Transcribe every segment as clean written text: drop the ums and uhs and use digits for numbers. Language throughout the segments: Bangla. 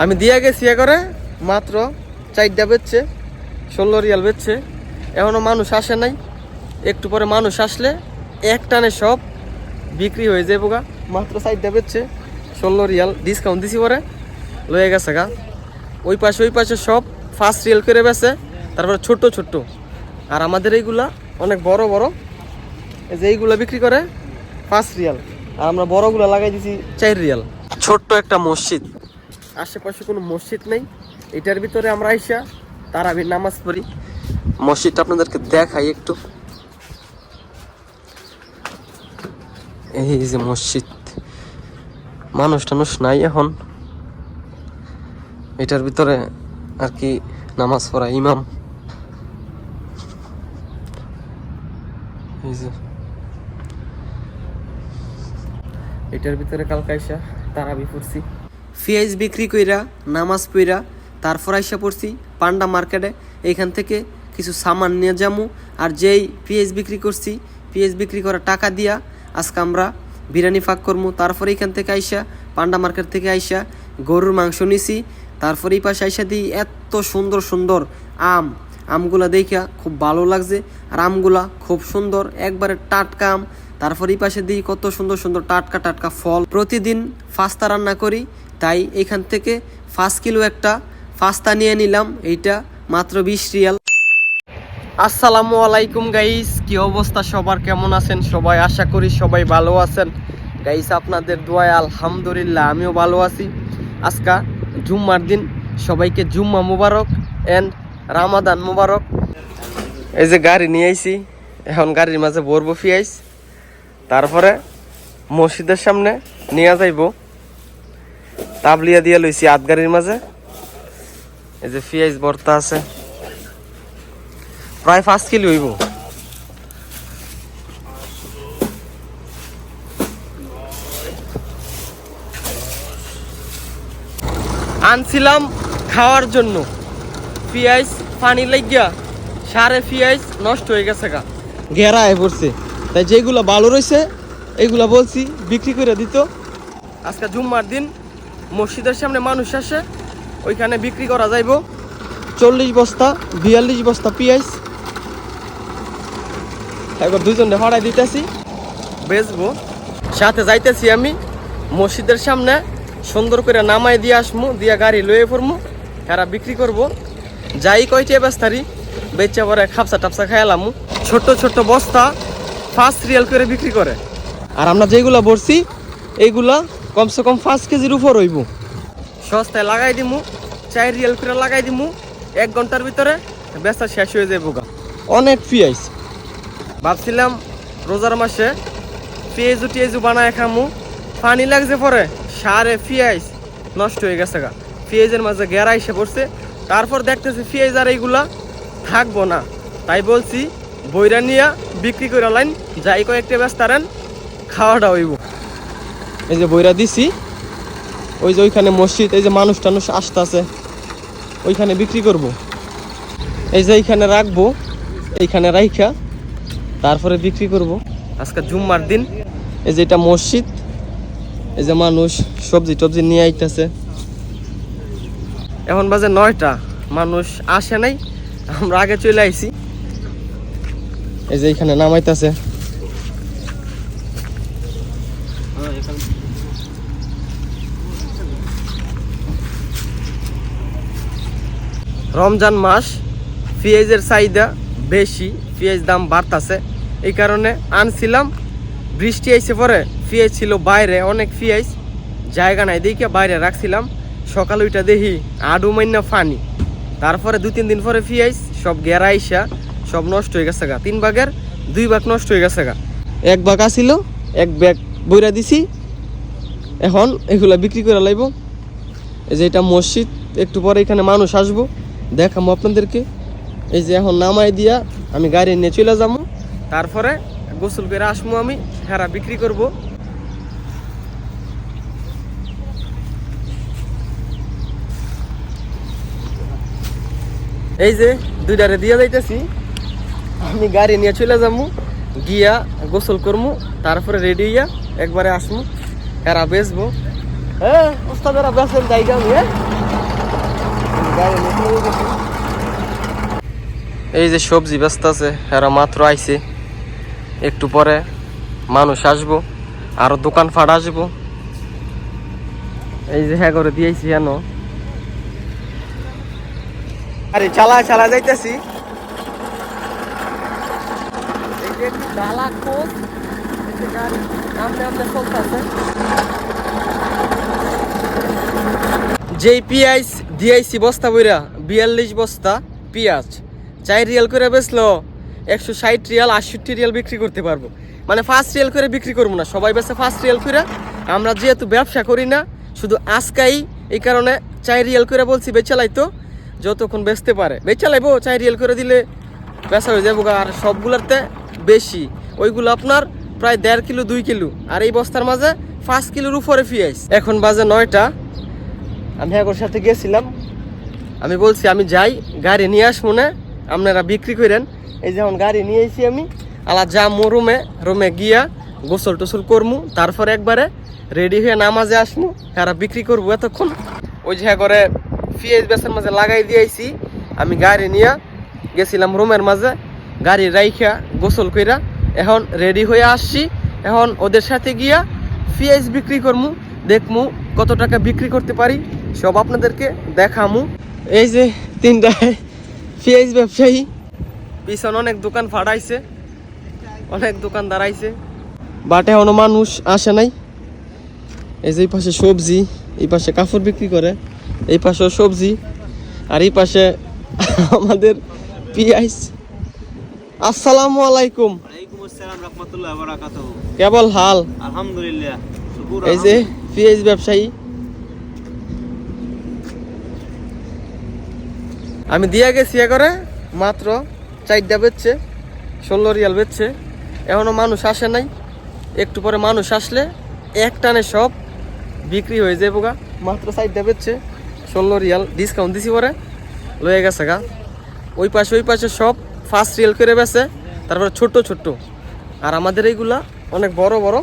আমি দিয়ে গেছি করে মাত্র 4টা বেচছে, 16 রিয়াল বেচছে। এখনো মানুষ আসে নাই, একটু পরে মানুষ আসলে এক টানে সব বিক্রি হয়ে যাবো গা। মাত্র 4টা বেচছে, 16 রিয়াল ডিসকাউন্ট দিছি পরে লয়ে গেছে গা। ওই পাশে সব 5 রিয়াল করে বেছে, তারপরে ছোট ছোট। আর আমাদের এইগুলা অনেক বড় বড়, এই যে এইগুলা বিক্রি করে 5 রিয়াল, আর আমরা বড়গুলা লাগাই দিছি 4 রিয়াল। ছোট্ট একটা মসজিদ, আশেপাশে কোনো মসজিদ নেই। এটার ভিতরে আমরা আইসা তারাবির নামাজ পড়ি। মসজিদটা আপনাদেরকে দেখাই একটু। এই যে মসজিদ, মানুষ টানুষ নাই এখন। এটার ভিতরে আর কি নামাজ পড়া ইমাম। এই যে এটার ভিতরে কালকে আইসা তারাবি পড়ছি, পেঁয়াজ বিক্রি কইরা নামাজ পইরা তারপর আইসা পড়ছি পান্ডা মার্কেটে। এইখান থেকে কিছু সামান নিয়ে যামু। আর যেই পেঁয়াজ বিক্রি করছি, পেঁয়াজ বিক্রি করা টাকা দিয়া আজকে আমরা বিরিয়ানি ফাঁক করবো। তারপরে এইখান থেকে আইসা পান্ডা মার্কেট থেকে আইসা গরুর মাংস নিছি। তারপরে এই পাশে আইসা দিই এত সুন্দর সুন্দর আমগুলা দেখা খুব ভালো লাগছে। আর আমগুলা খুব সুন্দর, একবারে টাটকা আম। তারপর এই পাশে দিই কত সুন্দর সুন্দর টাটকা টাটকা ফল। প্রতিদিন ফাস্তা রান্না করি, তাই এখান থেকে 5 কিলো একটা ফাস্তা নিয়ে নিলাম। এইটা মাত্র 20 রিয়াল। আসসালামু আলাইকুম গাইস, কি অবস্থা সবার, কেমন আছেন সবাই? আশা করি সবাই ভালো আছেন গাইস। আপনাদের দোয়ায় আলহামদুলিল্লাহ আমিও ভালো আছি। আজকা জুম্মার দিন, সবাইকে জুম্মা মুবারক এন্ড রামাদান মুবারক। এই যে গাড়ি নিয়ে আইছি, এখন গাড়ির মাঝে ভরবো পেঁয়াজ, তারপরে মসজিদের সামনে নিয়ে যাইব। তাবলিয়া দিয়ে লইছি আট গাড়ির মাঝে। এই যে পেঁয়াজ ভর্তা আছে, প্রায় 5 কিলো হইব। আনছিলাম খাওয়ার জন্য পেঁয়াজ, পানি লাগিয়া সারে পেঁয়াজ নষ্ট হয়ে গেছে গা, ঘেরায় পড়ছে। তাই যেগুলো ভালো রয়েছে এইগুলা বলছি বিক্রি করে দিত। আজকে জুম্মার দিন, মসজিদের সামনে মানুষ আসে, ওইখানে বিক্রি করা যাইব 40 বস্তা 42 বস্তা পেঁয়াজ। একবার দুইজনে ভাড়ায় দিতেছি, বেচবো। সাথে যাইতেছি আমি মসজিদের সামনে, সুন্দর করে নামাই দিয়ে আসমু, দিয়া গাড়ি লয়ে পড়মু, এরা বিক্রি করব। যাই কয়টি বেস্তারি বেচা পরে খাপসা টাপসা খাইলামু। ছোট ছোট বস্তা 5 রিয়াল করে বিক্রি করে। আর আমরা যেগুলা বলছি এইগুলা কমসে কম 5 কেজির উপর হইব। সস্তায় লাগাই দিমু, 4 রিয়াল করে লাগাই দিমু। 1 ঘন্টার ভিতরে বেচা শেষ হয়ে যাইব গা। অনেক পেঁয়াজ, ভাবছিলাম রোজার মাসে পেঁয়াজু টিয়াজু বানায় খামু, পানি লাগছে পরে সারে পেঁয়াজ নষ্ট হয়ে গেছে গা। পেঁয়াজের মাঝে গেরা এসে পড়ছে। তারপর দেখতেছি পেঁয়াজ আর এইগুলা থাকবো না, তাই বলছি বইরা নিয়া বিক্রি করে লাইন, যাই কয়েকটা বেচতারেন খাওয়াটা হইব। এই যে বইরা দিছি, ওই যে ওইখানে মসজিদ, এই যে মানুষ টানুষ আসতেছে, ওইখানে বিক্রি করব। এই যে এইখানে রাখবো, এইখানে রাইখা তারপরে বিক্রি করব। আজকে জুম্মার দিন। এই যে এটা মসজিদ, এই যে মানুষ সবজি টবজি নিয়ে আইতেছে। এখন বাজে 9টা, মানুষ আসে নাই, আমরা আগে চলে আইছি। এই যে এখানে নামাইতেছে। রমজান মাস, পেঁয়াজের চাহিদা বেশি, পেঁয়াজ দাম বাড়তাছে, এই কারণে আনছিলাম। বৃষ্টি আইসে পরে পেঁয়াজ ছিল বাইরে, অনেক পেঁয়াজ জায়গা নাই দেখে বাইরে রাখছিলাম। সকাল ওইটা দেখি আডু মাইনা ফানি। তারপরে 2-3 দিন পরে পেঁয়াজ সব গেরা আইসা সব নষ্ট হয়ে গেছে গা। 3 ভাগের 2 ভাগ নষ্ট হয়ে গেছে গা। 1 ভাগ আসিল, 1 ব্যাগ বইরা দিছি। এখন এগুলা বিক্রি করে লাইব। এই যে এটা মসজিদ, একটু পরে এখানে মানুষ আসবো, দেখাবো আপনাদেরকে। এই যে এখন নামাই দিয়া আমি গাড়ি নিয়ে চলে যাবো, তারপরে গোসল করে আসবো, আমি হেরা বিক্রি করব। এই যে দুইটারে দিয়া যাইতেছি, আমি গাড়ি নিয়ে চলে যাবো, গিয়া গোসল করবো, তারপরে রেডি হইয়া একবারে আসবো, হেরা বেচবো। হ্যাঁ ওস্তাদেরা বেচেন জায়গা আমি। এই যে সবজি ব্যস্ত আছে, এরা মাত্র আইছে, একটু পরে মানুষ আসবো, আরো দোকান ফাট আসবো। এই যে হ্যাঁ করে দিয়েছি কেন আরে চালা চালা যাইতেছি। এই যে একটু ডালা খোঁজ, এই যে গাড়ি সামনে সামনে চলতেছে। যেই পেঁয়াজ দিয়েছি বস্তা বইরা 42 বস্তা পেঁয়াজ 4 রিয়াল করে বেচলো, 160 রিয়াল 68 রিয়াল বিক্রি করতে পারবো। মানে 5 রিয়াল করে বিক্রি করবো না, সবাই বেচে 5 রিয়াল করে। আমরা যেহেতু ব্যবসা করি না, শুধু আজকাই, এই কারণে 4 রিয়াল করে বলছি বেচালাইতো, যতক্ষণ বেচতে পারে বেচালাইবো। 4 রিয়াল করে দিলে বেচা হয়ে যাবো। আর সবগুলোতে বেশি, ওইগুলো আপনার প্রায় 1.5 কিলো 2 কিলো, আর এই বস্তার মাঝে 5 কিলোর উপরে পেঁয়াজ। এখন বাজে 9টা। আমি একর সাথে গেছিলাম, আমি বলছি আমি যাই, গাড়ি নিয়ে আসবো না, আপনারা বিক্রি করেন। এই যেমন গাড়ি নিয়ে এসি আমি, আলা যামু রুমে গিয়া গোসল টোসল করমু, তারপরে একবারে রেডি হয়ে নামাজে আসবো, এরা বিক্রি করবো। এতক্ষণ ওই যে করে পেঁয়াজ বেচার মাঝে লাগাই দিয়েছি। আমি গাড়ি নিয়ে গেছিলাম রুমের মাঝে, গাড়ি রাইখা গোসল কইরা এখন রেডি হয়ে আসছি। এখন ওদের সাথে গিয়া পেঁয়াজ বিক্রি করমু, দেখমু কত টাকা বিক্রি করতে পারি, সব আপনাদেরকে দেখামু। এই যে 3টায় পেঁয়াজ ব্যবসায়ী, পিছনে অনেক দোকান ফাটাইছে, অনেক দোকান দাঁড়াইছে, বাট এখনো মানুষ আসে নাই। এই যে এই পাশে সবজি, এই পাশে কাপড় বিক্রি করে, এই পাশেও সবজি, আর এই পাশে আমাদের পেঁয়াজ। আসসালামু আলাইকুম। কেবল হাল আলহামদুলিল্লাহ। এই যে পেঁয়াজ ব্যবসায়ী, আমি দিয়া গেছি করে মাত্র 4টা বেচছে, 16 রিয়াল বেচছে। এখনো মানুষ আসে নাই, একটু পরে মানুষ আসলে এক টানে সব বিক্রি হয়ে যাবো গা। মাত্র 4টা বেচছে, 16 রিয়াল ডিসকাউন্ট দিছি পরে লয়ে গেছে গা। ওই পাশে সব 5 রিয়াল করে বেচে, তারপরে ছোট ছোট। আর আমাদের এইগুলা অনেক বড় বড়,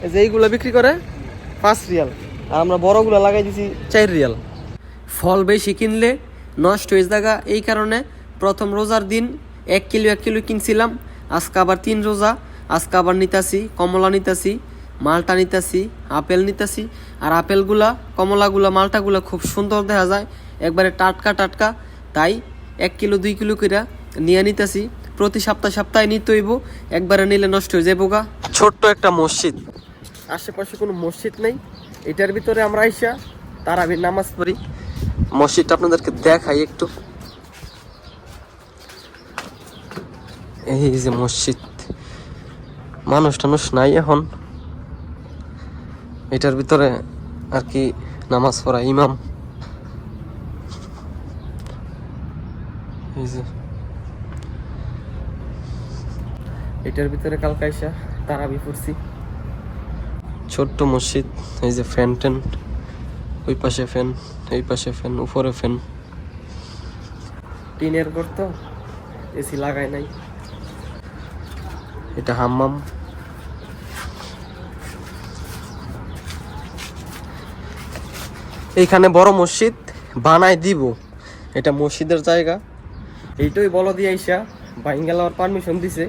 এই যে এইগুলা বিক্রি করে 5 রিয়াল, আর আমরা বড়গুলা লাগাই দিছি 4 রিয়াল। ফল বেশি কিনলে নষ্ট হয়ে জায়গা, এই কারণে প্রথম রোজার দিন 1 কিলো কিনছিলাম। আজকে আবার 3 রোজা, আজকে আবার নিতাছি কমলা, নিতাছি মালটা, নিতাছি আপেল নিতাছি। আর আপেলগুলা, কমলাগুলা, মালটাগুলা খুব সুন্দর দেখা যায়, একবারে টাটকা, তাই 1 কিলো 2 কিলো করে নিয়ে নিতাছি। প্রতি সপ্তাহে নিতে হইব, একবারে নিলে নষ্ট হয়ে যাবো গা। ছোট্ট একটা মসজিদ, আশেপাশে কোনো মসজিদ নেই, এটার ভিতরে আমরা আইসা তারাবির নামাজ পড়ি। মসজিদটা আপনাদেরকে দেখাই একটু। এই যে মসজিদ, মানুষ টানুষ নাই এখন, এটার ভিতরে আর কি নামাজ পড়া ইমাম। এই যে এটার ভিতরে কালকে আইসা তারাবি পড়ছি। ছোট্ট মসজিদ, এই যে ফ্যান ট্যান, ওই পাশে ফ্যান, এই পাশে ফ্যান, উপরে ফ্যান। টিনের ঘর তো, এসি লাগাই নাই। এটা হাম্মাম। এইখানে বড় মসজিদ বানাই দিব, এটা মসজিদের জায়গা। এইটাই বলো দিয়ে আইসা বাইঙ্গালার পারমিশন দিছে,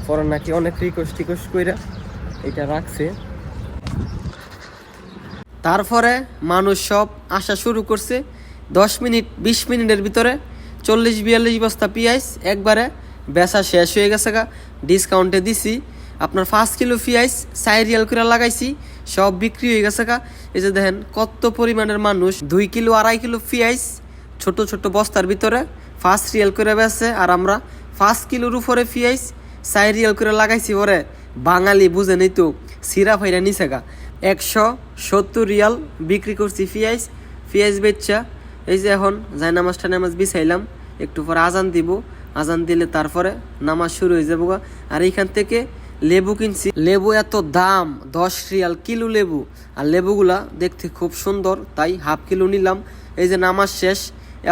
পরে নাকি অনেক রিকোয়েস্ট কইরা এটা রাখছে। তারপরে মানুষ সব আসা শুরু করছে। 10 মিনিট 20 মিনিটের ভিতরে 40-42 বস্তা পেঁয়াজ একবারে বেচা শেষ হয়ে গেছে গা। ডিসকাউন্টে দিছি আপনার 5 কিলো পেঁয়াজ 4 রিয়াল করে লাগাইছি, সব বিক্রি হয়ে গেছে গা। এই যে দেখেন কত পরিমাণের মানুষ, 2 কিলো 2.5 কিলো পেঁয়াজ ছোট বস্তার ভিতরে 5 রিয়াল করে বেচে, আর আমরা 5 কিলোর উপরে পেঁয়াজ 4 রিয়াল করে লাগাইছি। ওরে বাঙালি বুঝে নেই তো, সিরা ফাইরা নিছে গা। 170 রিয়াল বিক্রি করছি পেঁয়াজ বেচা। এই যে এখন যাই নামাজ বিছাইলাম, একটু পরে আজান দিব, আজান দিলে তারপরে নামাজ শুরু হয়ে যাবো গা। আর এইখান থেকে লেবু কিনছি, লেবু এত দাম, 10 রিয়াল কিলো লেবু। আর লেবুগুলা দেখতে খুব সুন্দর, তাই হাফ কিলো নিলাম। এই যে নামাজ শেষ,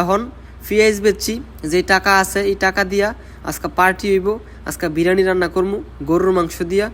এখন পেঁয়াজ বেচছি, যে টাকা আছে এই টাকা দিয়া আজকে পার্টি হইব, আজকে বিরিয়ানি রান্না করবো গরুর মাংস দিয়া।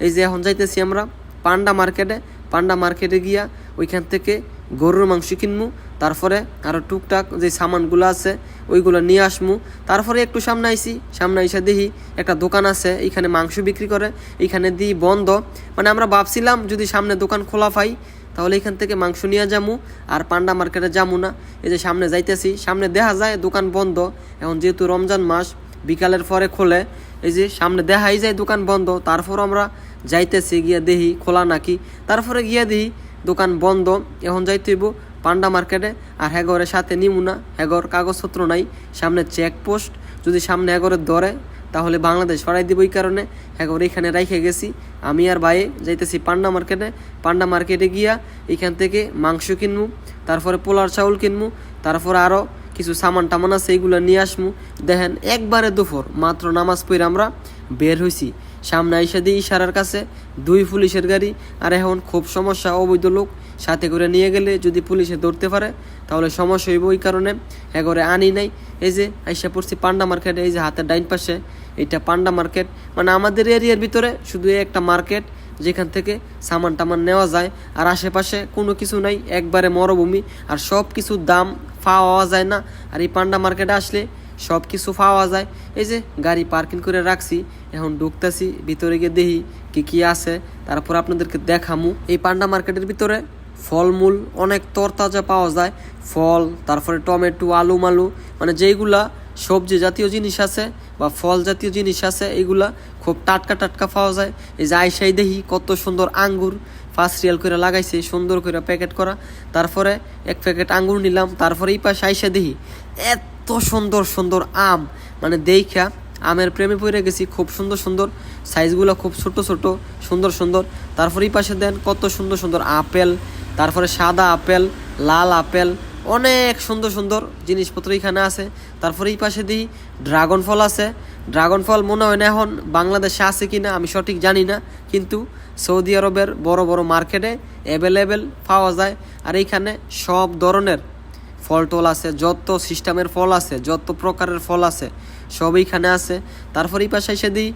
এই যে এখন যাইতেছি আমরা পান্ডা মার্কেটে গিয়া ওইখান থেকে গরুর মাংস কিনবো, তারপরে আরও টুকটাক যে সামানগুলো আছে ওইগুলো নিয়ে আসমু। তারপরে একটু সামনে আইসি, সামনে আইসা দেখি একটা দোকান আছে, এইখানে মাংস বিক্রি করে, এইখানে দিই বন্ধ। মানে আমরা ভাবছিলাম যদি সামনে দোকান খোলা পাই তাহলে এখান থেকে মাংস নিয়ে যামু, আর পান্ডা মার্কেটে যামু না। এই যে সামনে যাইতেছি, সামনে দেখা যায় দোকান বন্ধ। এখন যেহেতু রমজান মাস, বিকালের পরে খোলে, এই যে সামনে দেখাই যায় দোকান বন্ধ। তারপর আমরা যাইতেছি, গিয়া দেখি খোলা নাকি। তারপরে গিয়া দেখি দোকান বন্ধ। এখন যাইতেইব পান্ডা মার্কেটে, আর হ্যাগরের সাথে নিমু না, হ্যাগর কাগজপত্র নাই, সামনে চেকপোস্ট, যদি সামনে হ্যাগরের ধরে তাহলে বাংলাদেশ সরাই দিব। এই কারণে হ্যাগর এখানে রাইখে গেছি। আমি আর ভাই যাইতেছি পান্ডা মার্কেটে। পান্ডা মার্কেটে গিয়া এখান থেকে মাংস কিনবো, তারপরে পোলার চাউল কিনবো, তারপরে আরও কিছু সামান টামান আছে এইগুলো নিয়ে আসমু। দেখেন একবারে দুপুর মাত্র নামাজ পড়ে আমরা বের হয়েছি। সামনে আইসা দিই ইশারার কাছে 2 পুলিশের গাড়ি। আর এখন খুব সমস্যা, অবৈধ লোক সাথে করে নিয়ে গেলে যদি পুলিশে ধরতে পারে তাহলে সমস্যা হইব। ওই কারণে এগরে আনি নাই। এই যে আইসা পড়ছি পান্ডা মার্কেট, এই যে হাতের ডাইন পাশে এটা পান্ডা মার্কেট। মানে আমাদের এরিয়ার ভিতরে শুধু একটা মার্কেট যেখান থেকে সামান টামান নেওয়া যায়, আর আশেপাশে কোনো কিছু নাই, একবারে মরুভূমি, আর সব কিছুর দাম পাওয়া যায় না। আর এই পান্ডা মার্কেটে আসলে সব কিছু পাওয়া যায়। এই যে গাড়ি পার্কিং করে রাখছি, এখন ঢুকতেছি ভিতরে গিয়ে দেখি কি আছে, তারপর আপনাদেরকে দেখামু। এই পান্ডা মার্কেটের ভিতরে ফলমূল অনেক তরতাজা পাওয়া যায়, ফল, তারপরে টমেটো, আলু মালু, মানে যেইগুলা সবজি জাতীয় জিনিস আছে বা ফল জাতীয় জিনিস আছে এইগুলা খুব টাটকা টাটকা পাওয়া যায়। এই যে আইসাই দেখি কত সুন্দর আঙ্গুর 5 রিয়াল করে লাগাইছে, সুন্দর করে প্যাকেট করা। তারপরে 1 প্যাকেট আঙ্গুর নিলাম। তারপরে এই পাশে আইসা দেখি এত সুন্দর সুন্দর আম, মানে দেখা আমের প্রেমে পড়ে গেছি। খুব সুন্দর সুন্দর সাইজগুলো, খুব ছোট ছোট, সুন্দর সুন্দর। তারপরে এই পাশে দেন কত সুন্দর সুন্দর আপেল, তারপরে সাদা আপেল, লাল আপেল, অনেক সুন্দর সুন্দর জিনিসপত্র এখানে আছে। তারপরে এই পাশে দিই ড্রাগন ফল আছে। ড্রাগন ফল মনে হয় না এখন বাংলাদেশে আছে কি না আমি সঠিক জানি না, কিন্তু সৌদি আরবের বড় বড় মার্কেটে অ্যাভেলেবেল পাওয়া যায়। আর এইখানে সব ধরনের ফল টল আছে, যত সিস্টেমের ফল আছে, যত প্রকারের ফল আছে সব এইখানে আছে। তারপর এই পাশে এসে দিই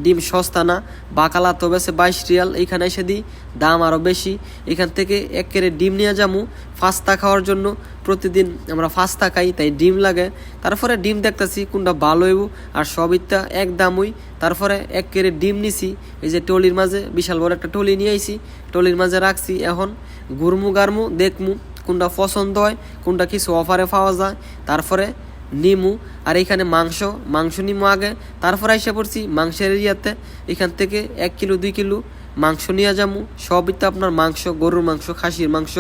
ডিম সস্তা না, বাকালা তো বেছে 22 রিয়াল, এইখানে এসে দিই দাম আরও বেশি। এখান থেকে 1 কেরে ডিম নিয়ে যাবো ফাস্তা খাওয়ার জন্য। প্রতিদিন আমরা ফাস্তা খাই, তাই ডিম লাগে। তারপরে ডিম দেখতেছি কোনটা ভালো হইব, আর সবইটা এক দামই। তারপরে 1 কেরে ডিম নিছি, এই যে টলির মাঝে বিশাল বড় একটা টলি নিয়ে আইছি, টলির মাঝে রাখছি। এখন ঘুরমু গারমু দেখমু কোনটা পছন্দ হয়, কোনটা কিছু অফারে পাওয়া যায়, তারপরে নিমু। আর এইখানে মাংস নিমু আগে, তারপরে এসে পড়ছি মাংসের এরিয়াতে। এখান থেকে 1 কিলো 2 কিলো মাংস নিয়ে যাবো। সবই তো আপনার মাংস, গরুর মাংস, খাসির মাংস,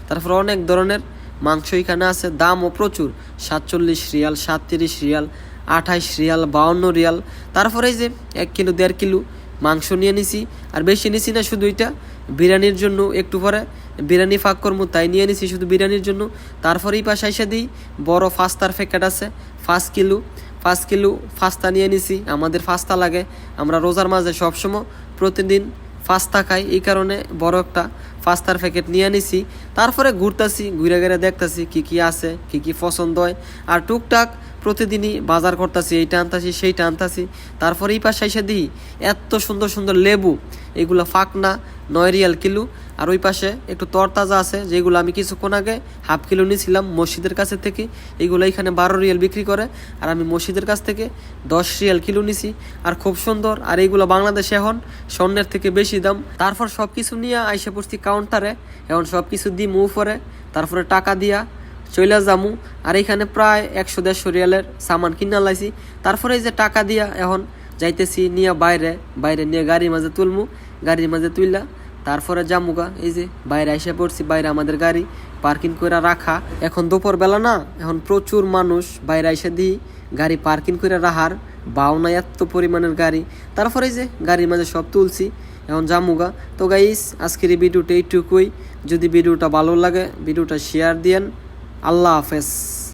তারপরে অনেক ধরনের মাংস এখানে আছে। দামও প্রচুর, 47 রিয়াল, 37 রিয়াল, 28 রিয়াল, 52 রিয়াল। তারপরে এই যে 1 কিলো 1.5 কিলো মাংস নিয়ে নিছি। আর বেশি নিছি না, শুধু এটা বিরিয়ানির জন্য, একটু পরে বিরিয়ানি ফাঁক করবো তাই নিয়ে নিছি শুধু বিরিয়ানির জন্য। তারপরে এই পাশে এসে দিই বড় ফাস্তার প্যাকেট আছে 5 কিলো ফাস্তা নিয়ে নিছি। আমাদের ফাস্তা লাগে, আমরা রোজার মাঝে সবসময় প্রতিদিন ফাস্তা খাই, এই কারণে বড় একটা ফাস্তার প্যাকেট নিয়ে নিছি। তারপরে ঘুরতেছি, ঘুরে ঘুরে দেখতেছি কি আছে, কি পছন্দ হয়। আর টুকটাক প্রতিদিনই বাজার করতেছি, এইটা আনতাছি সেইটা আনতাছি। তারপরে এই পাশে এসে দিই এত সুন্দর সুন্দর লেবু, এগুলো ফাঁকনা 9 রিয়াল কিলো। আর ওই পাশে একটু তরতাজা আছে, যেগুলো আমি কিছুক্ষণ আগে হাফ কিলো নিয়েছিলাম মসজিদের কাছে থেকে, এগুলো এখানে 12 রিয়াল বিক্রি করে, আর আমি মসজিদের কাছ থেকে 10 রিয়াল কিলো নিছি। আর খুব সুন্দর, আর এইগুলো বাংলাদেশে এখন স্বর্ণের থেকে বেশি দাম। তারপর সব কিছু নিয়ে আইসে পড়ছি কাউন্টারে, এখন সব কিছু দিই মুভ করে, তারপরে টাকা দিয়া চইলা যামু। আর এখানে প্রায় 100-150 রিয়ালের সামান কিনা লাইছি। তারপরে এই যে টাকা দিয়া এখন যাইতেছি নিয়ে বাইরে নিয়ে গাড়ির মাঝে তুলমু, গাড়ির মাঝে তুইলা তারপরে জামুগা। এই যে বাইরে এসে পড়ছি, বাইরে আমাদের গাড়ি পার্কিং করে রাখা। এখন দুপুর বেলা না, এখন প্রচুর মানুষ, বাইরে এসে দিই গাড়ি পার্কিং করে রাখার বাউনা এত পরিমাণের গাড়ি। তারপরে এই যে গাড়ির মাঝে সব তুলছি, এখন জামুগা। তো গাইস আজকের এই ভিডিওটা এইটুকুই। যদি ভিডিওটা ভালো লাগে ভিডিওটা শেয়ার দিয়েন। আল্লাহ হাফেজ।